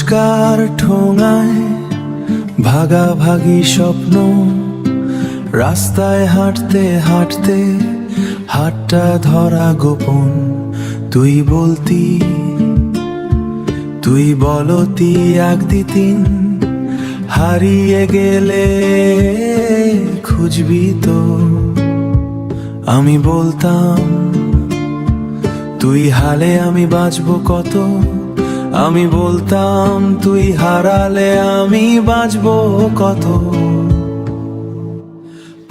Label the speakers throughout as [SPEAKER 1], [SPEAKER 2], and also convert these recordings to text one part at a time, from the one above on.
[SPEAKER 1] ফুচকার ঠোঙায় ভাগাভাগি স্বপ্ন, রাস্তায় হাঁটতে হাঁটতে হাতটা ধরা গোপন। তুই বলতি, তুই বলতি এক দিন হারিয়ে গেলে খুঁজবি তো। আমি বলতাম তুই হালে আমি বাঁচবো কত। আমি বলতাম তুই হারালে আমি বাঁচবো কত।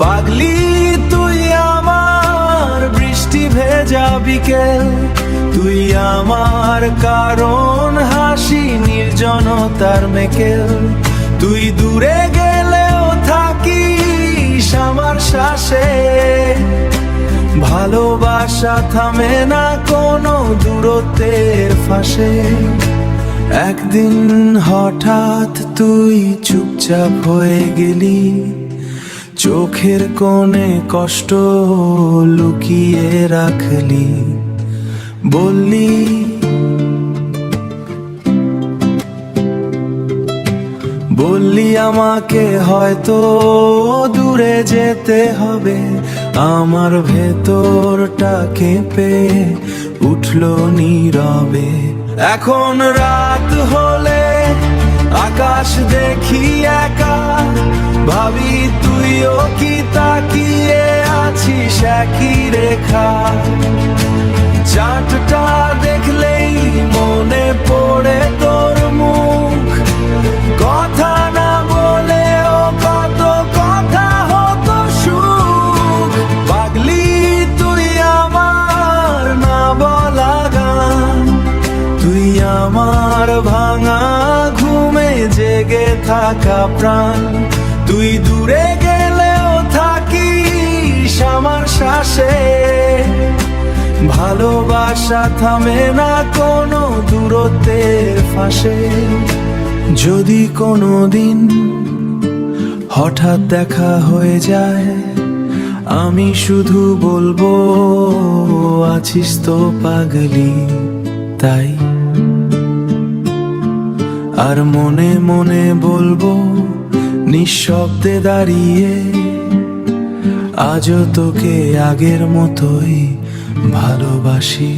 [SPEAKER 1] পাগলি তুই আমার বৃষ্টি ভেজা বিকেল, তুই আমার কারণ হাসি নির্জনতার মেকেল। তুই দূরে গেলেও থাকিস আমার শ্বাসে, ভালোবাসা থামে না কোনো দূরত্বের ফাঁসে। একদিন হঠাৎ তুই চুপচাপ হয়ে গেলি, চোখের কোণে কষ্ট লুকিয়ে রাখলি। বললি বললি আমাকে হয়তো দূরে যেতে হবে। আমার ভেতরটা কেঁপে উঠলো নীরবে। এখন রাত হলে আকাশ দেখি একা, ভাবি তুইও কি তাকিয়ে আছিস একই রেখা। চাঁদটা দেখলেই মনে পড়ে তোর মুখ, কথা না বলেও কত কথা হতো সুখ। পাগলি তুই আমার না বলা গান, তুই আমার ভাঙা ঘুমে জেগে থাকা প্রাণ। তুই দূরে গেলেও থাকিস আমার শ্বাসে, ভালোবাসা থামে না কোনো দূরত্বের ফাঁসে। যদি কোনো দিন হঠাৎ দেখা হয়ে যায়, আমি শুধু বলবো আছিস তো পাগলি তাই। আর মনে মনে বলবো নিঃশব্দে দাঁড়িয়ে, আজও তোকে আগের মতোই ভালোবাসি।